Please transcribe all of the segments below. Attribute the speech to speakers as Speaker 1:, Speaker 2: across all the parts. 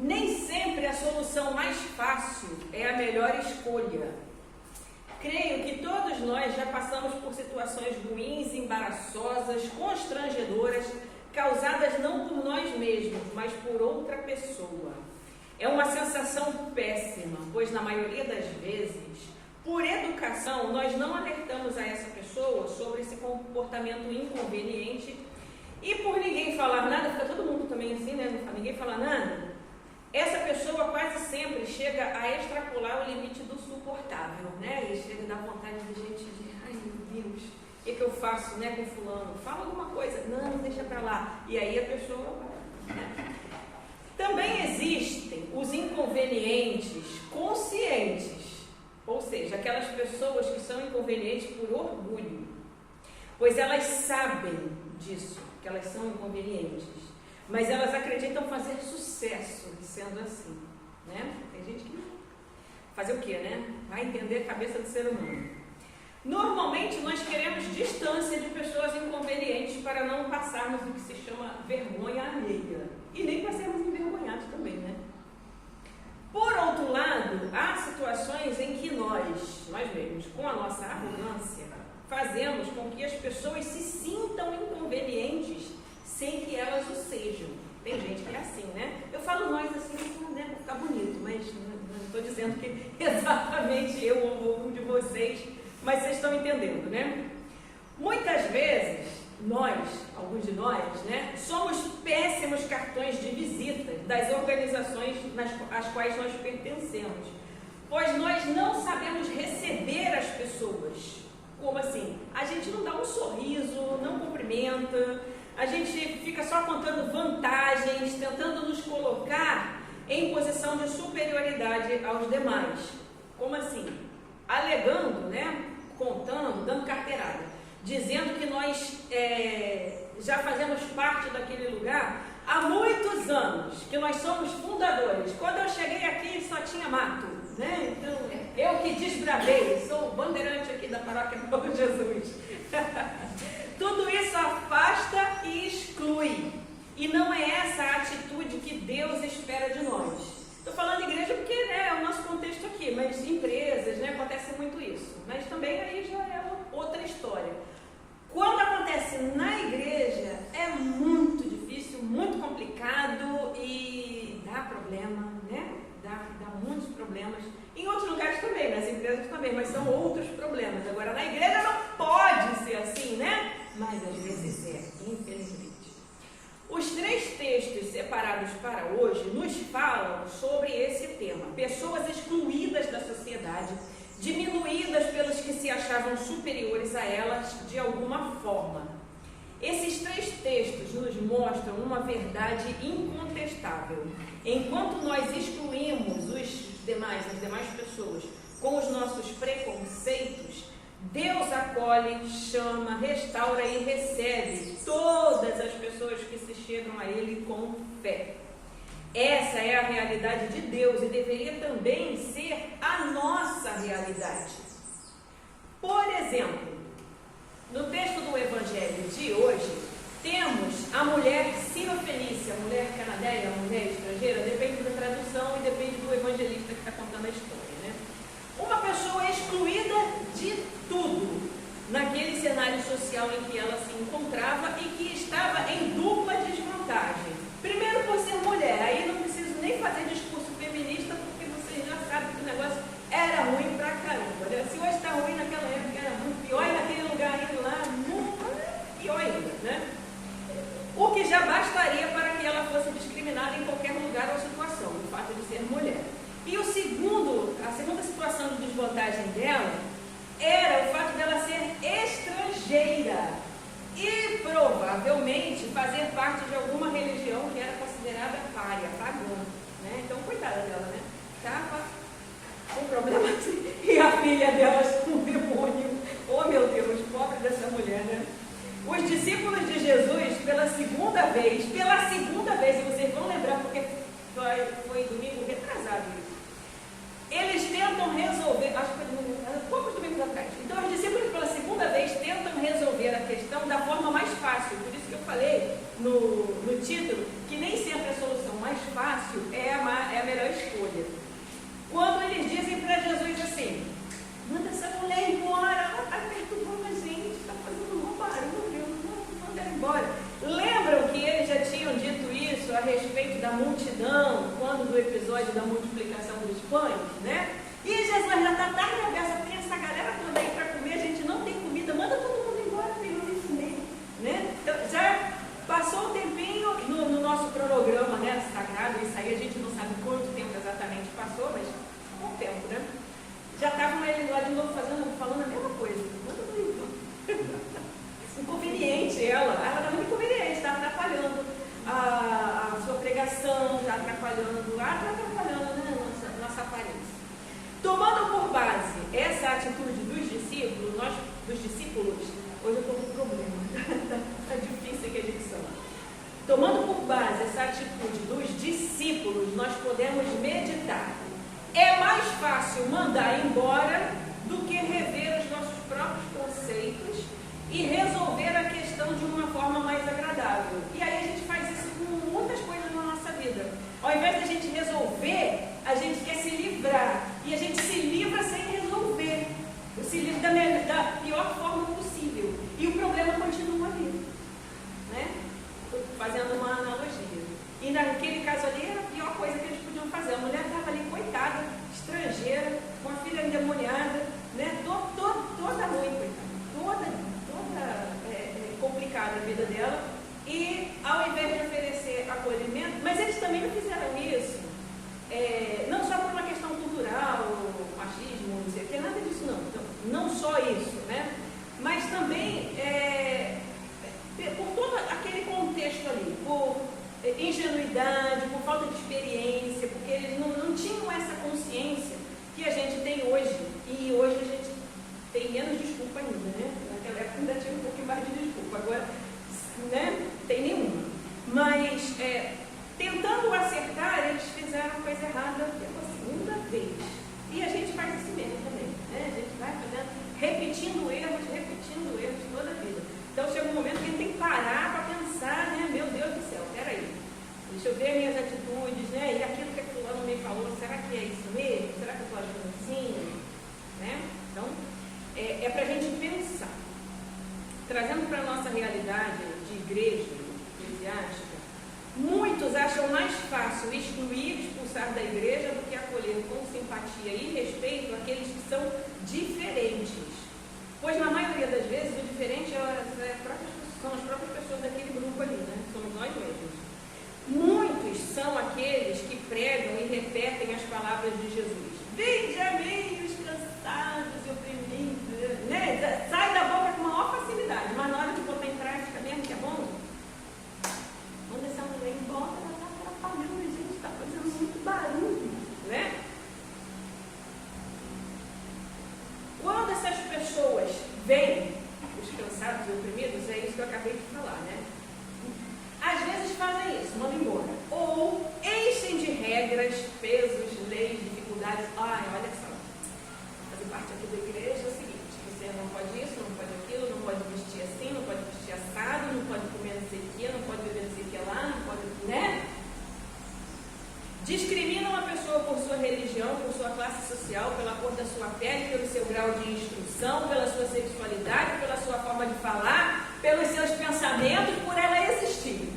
Speaker 1: Nem sempre a solução mais fácil é a melhor escolha. Creio que todos nós já passamos por situações ruins, embaraçosas, constrangedoras, causadas não por nós mesmos, mas por outra pessoa. É uma sensação péssima, pois na maioria das vezes, por educação, nós não alertamos a essa pessoa sobre esse comportamento inconveniente e por ninguém falar nada, fica todo mundo também assim, né? Ninguém fala nada. Essa pessoa quase sempre chega a extrapolar o limite do suportável, né? E chega a dar vontade de gente de, ai meu Deus, o que eu faço, né, com fulano? Fala alguma coisa, não, deixa pra lá. E aí a pessoa vai, né? Também existem os inconvenientes conscientes, ou seja, aquelas pessoas que são inconvenientes por orgulho, pois elas sabem disso, que elas são inconvenientes, mas elas acreditam fazer sucesso sendo assim, né? Tem gente que fazer o quê, né? Vai entender a cabeça do ser humano. Normalmente nós queremos distância de pessoas inconvenientes para não passarmos o que se chama vergonha alheia e nem para sermos envergonhados também, né? Por outro lado, há situações em que nós mesmos, com a nossa arrogância, fazemos com que as pessoas se sintam inconvenientes sem que elas o sejam. Tem gente que é assim, né? Eu falo nós assim, né, para ficar bonito, mas não estou dizendo que exatamente eu ou algum de vocês, mas vocês estão entendendo, né? Muitas vezes, alguns de nós, né, somos péssimos cartões de visita das organizações às quais nós pertencemos, pois nós não sabemos receber as pessoas. Como assim? A gente não dá um sorriso, não cumprimenta, a gente fica só contando vantagens, tentando nos colocar em posição de superioridade aos demais. Como assim? Alegando, né? Contando, dando carteirada, dizendo que nós já fazemos parte daquele lugar há muitos anos, que nós somos fundadores. Quando eu cheguei aqui só tinha mato, né? Então, eu que desbravei, sou o bandeirante aqui da paróquia Bom Jesus. Tudo isso afasta e exclui. E não é essa a atitude que Deus espera de nós. Estou falando igreja porque, né, é o nosso contexto aqui, mas empresas, né, acontece muito isso. Mas também aí já é outra história. Quando acontece na igreja, é muito difícil, muito complicado e dá problema, né? Dá muitos problemas. Em outros lugares também, nas empresas também, mas são outros problemas. Agora, na igreja não pode ser assim, né? Mas às vezes é, infelizmente. Os 3 textos separados para hoje nos falam sobre esse tema. Pessoas excluídas da sociedade, diminuídas pelos que se achavam superiores a elas de alguma forma. Esses 3 textos nos mostram uma verdade incontestável. Enquanto nós excluímos as demais pessoas com os nossos preconceitos, Deus acolhe, chama, restaura e recebe todas as pessoas que se chegam a Ele com fé. Essa é a realidade de Deus e deveria também ser a nossa realidade. Por exemplo, no texto do Evangelho de hoje, temos a mulher sírio-fenícia, a mulher cananeia, a mulher estrangeira, depende da tradução e depende do evangelista que está contando a história, né? Uma pessoa excluída de tudo, naquele cenário social em que ela se encontrava e que estava em dupla desvantagem. Primeiro por ser mulher, aí não preciso nem fazer discurso feminista, porque vocês já sabem que o negócio era ruim pra caramba, né? Se hoje está ruim, naquela época era muito pior, e naquele lugar indo lá, muito pior ainda, né? O que já bastaria para que ela fosse discriminada em qualquer lugar ou situação, o fato de ser mulher. E a segunda situação de desvantagem dela era o fato dela ser estrangeira e provavelmente fazer parte de alguma religião que era considerada pária, pagã, né? Então, coitada dela, né? Estava com problemas e a filha dela com um demônio. Oh, meu Deus, pobre dessa mulher, né? Os discípulos de Jesus, pela segunda vez, e vocês vão lembrar porque foi domingo retrasado isso, eles tentam resolver, acho que foi poucos domingos atrás, então os discípulos pela segunda vez tentam resolver a questão da forma mais fácil, por isso que eu falei no título, que nem sempre a solução mais fácil é a melhor escolha. Quando eles dizem para Jesus assim, manda essa mulher embora, ela está perturbando a gente, está fazendo um barulho, manda ela embora. Lembram que eles já tinham dito isso a respeito da multidão, quando do episódio da multiplicação dos pães, né? E Jesus já está tarde a beça, tem essa galera toda aí para comer, a gente não tem comida, manda todo mundo embora, tem eu ensinei, né? Então, já passou um tempinho no nosso cronograma, né, sagrado, isso aí a gente não sabe quanto tempo exatamente passou, mas um tempo, né? Já estavam eles lá de novo falando a mesma coisa. Manda todo mundo. Inconveniente ela está muito inconveniente, está atrapalhando a sua pregação, está atrapalhando, né, nossa aparência. Tomando por base essa atitude dos discípulos, hoje eu estou com problema, está difícil aqui a dicção. Tomando por base essa atitude dos discípulos, nós podemos meditar. É mais fácil mandar embora do que rever os nossos próprios conceitos e resolver a questão de uma forma mais agradável. E aí a gente faz isso com muitas coisas na nossa vida. Ao invés de a gente resolver, a gente quer se livrar. E a gente se livra sem resolver. Se livra da pior forma possível. E o problema continua ali. Né? Fazendo uma analogia. E naquele caso ali era a pior coisa que eles podiam fazer. A mulher estava ali, coitada, estrangeira, com a filha endemoniada, né? Toda ruim, coitada. Toda complicada a vida dela. E ao invés de oferecer acolhimento, mas eles também não fizeram isso, não só por uma questão cultural, machismo, não sei o que, nada disso não. Então, não só isso, né? Mas também por todo aquele contexto ali, por ingenuidade, por falta de experiência, porque eles não tinham essa consciência que a gente tem hoje. E hoje a gente tem menos desculpa ainda, né? Naquela época ainda tinha um pouquinho mais de desculpa, agora, né? Tem nenhuma. Mas, tentando acertar, eles fizeram a coisa errada pela segunda vez. E a gente faz assim mesmo também, né? A gente vai fazendo, repetindo erros toda a vida. Então chega um momento que a gente tem que parar para pensar, né? Meu Deus do céu, peraí. Deixa eu ver minhas atitudes, né? E aquilo que a fulano me falou, será que é isso mesmo? Será que eu estou agindo assim? Né? Então, é para a gente pensar. Trazendo para a nossa realidade de igreja eclesiástica, muitos acham mais fácil excluir, expulsar da igreja do que acolher com simpatia e respeito aqueles que são diferentes. Pois na maioria das vezes o diferente são as próprias pessoas daquele grupo ali, né? Somos nós mesmos. Muitos são aqueles que pregam e repetem as palavras de Jesus. Vinde a mim os cansados e oprimidos, né? Sai da boca com maior facilidade, mas na hora de botar em prática mesmo, que é bom, manda essa mulher embora, ela está atrapalhando, a gente está fazendo muito barulho, né? Quando essas pessoas veem os cansados e oprimidos, é isso que eu acabei de falar, né? Às vezes fazem isso, mandam embora. Ou enchem de regras, pesos, leis, dificuldades. Ai, olha só, fazer parte aqui da igreja é o seguinte, você não pode isso, não pode aquilo, não pode vestir assim, não pode vestir assado, não pode comer não sei o que, não pode beber não sei o que lá, não pode, né? Discriminam a pessoa por sua religião, por sua classe social, pela cor da sua pele, pelo seu grau de instrução, pela sua sexualidade, pela sua forma de falar, pelos seus pensamentos, por ela existir.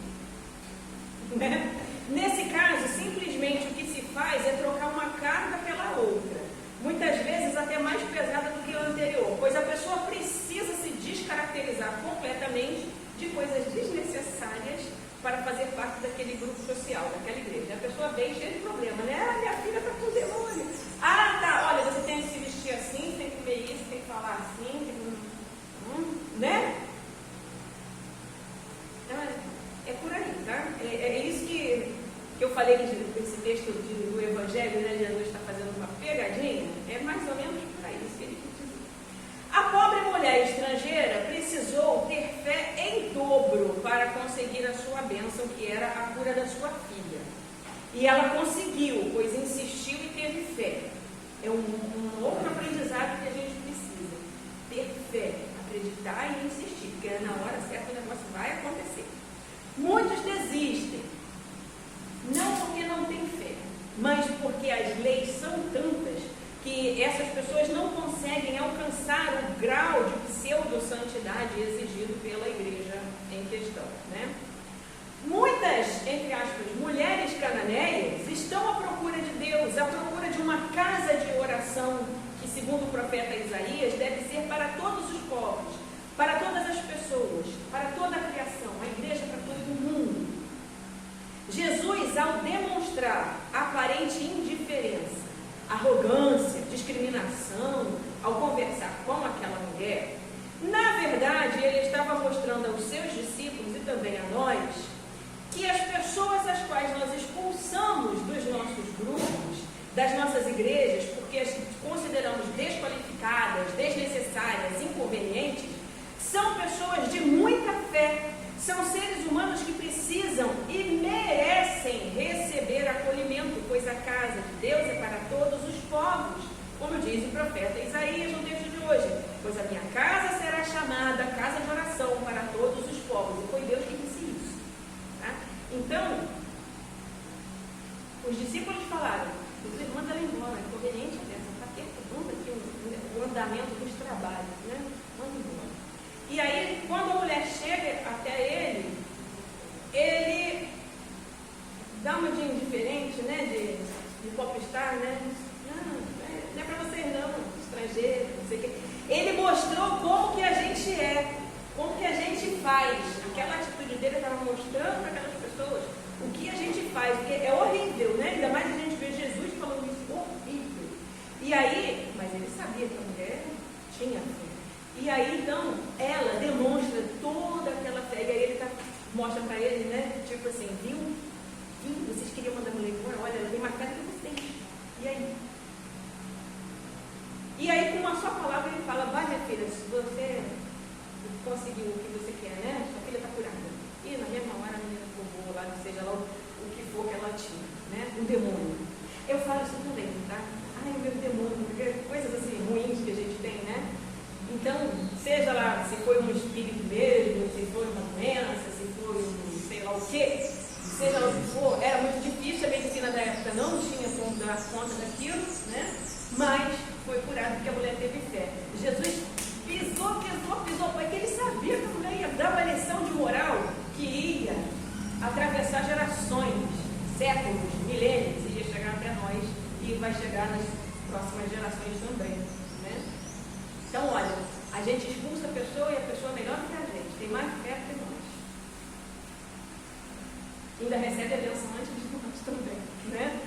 Speaker 1: Né? Nesse caso, simplesmente o que se faz é trocar uma carga pela outra. Muitas vezes até mais pesada do que a anterior, pois a pessoa precisa se descaracterizar completamente de coisas desnecessárias para fazer parte daquele grupo social, daquela igreja. A pessoa vem cheia de problema, né? Ah, minha filha está com demônio. Ah, tá, olha, você tem que se vestir assim, tem que comer isso, tem que falar assim, tem que... né? Então, é por aí, tá? É isso que eu falei que esse texto do Evangelho, né? Jesus está fazendo uma pegadinha, é mais ou menos por aí, isso que ele quis dizer. A pobre mulher estrangeira precisou ter fé em dobro para conseguir a sua bênção, que era a cura da sua filha. E ela conseguiu, pois insistiu e teve fé. É um outro aprendizado que a gente precisa. Ter fé, acreditar e insistir, porque na hora certa o negócio vai acontecer. Muitos desistem, não porque não têm fé, mas porque as leis são tantas que essas pessoas não conseguem alcançar o grau de pseudo-santidade exigido pela igreja em questão, né? Muitas, entre aspas, mulheres cananeias estão à procura de Deus, à procura de uma casa de oração que, segundo o profeta Isaías, deve ser para todos os povos, para todas as pessoas, para toda a criação, a igreja para todo mundo. Jesus, ao demonstrar aparente indiferença, arrogância, discriminação, ao conversar com aquela mulher, na verdade, ele estava mostrando aos seus discípulos e também a nós, que as pessoas às quais nós expulsamos dos nossos grupos, das nossas igrejas, porque as consideramos desqualificadas, desnecessárias, inconvenientes, são pessoas de muita fé, são seres humanos que precisam e merecem receber acolhimento, pois a casa de Deus é para todos os povos, como diz o profeta Isaías no texto de hoje, pois a minha casa será chamada casa de oração para todos os povos, e foi Deus que disse isso. Tá? Então, os discípulos falaram, manda ela embora, é inconveniente dessa, está perturbando aqui o andamento dos trabalhos, né? Manda embora. E aí, quando a mulher chega até ele dá uma de indiferente, né? De popstar, né? Não é para vocês não, estrangeiro, não sei o quê. Ele mostrou como que a gente é, como que a gente faz. Aquela atitude dele estava mostrando para aquelas pessoas o que a gente faz, porque é horrível, né? Ainda mais a gente vê Jesus falando isso, horrível. E aí, mas ele sabia que a mulher tinha fé. E aí, então, ela demonstra toda aquela fé. E aí ele mostra para ele, né? Tipo assim, viu? Vocês queriam mandar a mulher embora? Olha, ela tem mais fé do que vocês. E aí? E aí, com uma só palavra, ele fala, vai minha filha, se você conseguiu o que você quer, né? Sua filha está curada. E na mesma hora a menina roubou lá, seja lá o que for que ela tinha, né? Um demônio. Eu falo isso também, tá? Ai, o meu demônio, porque coisas assim ruins que a gente tem, né? Então, seja lá se foi um espírito mesmo, se foi uma doença, se foi um sei lá o quê, seja lá o que for, era muito difícil, a medicina da época não tinha como dar conta daquilo, né? Mas foi curado porque a mulher teve fé. Jesus pisou, porque ele sabia que a mulher ia dar uma lição de moral que ia atravessar gerações, séculos, milênios, e ia chegar até nós e vai chegar nas próximas gerações também, né? Então, olha, a gente expulsa a pessoa e a pessoa é melhor que a gente, tem mais fé que nós. Ainda recebe a bênção antes de nós também, né?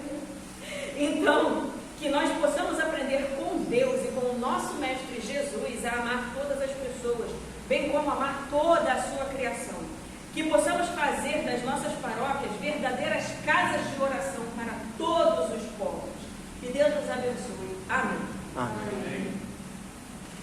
Speaker 1: Então, que nós possamos aprender com Deus e com o nosso Mestre Jesus a amar todas as pessoas, bem como amar toda a sua criação. Que possamos fazer das nossas paróquias verdadeiras casas de oração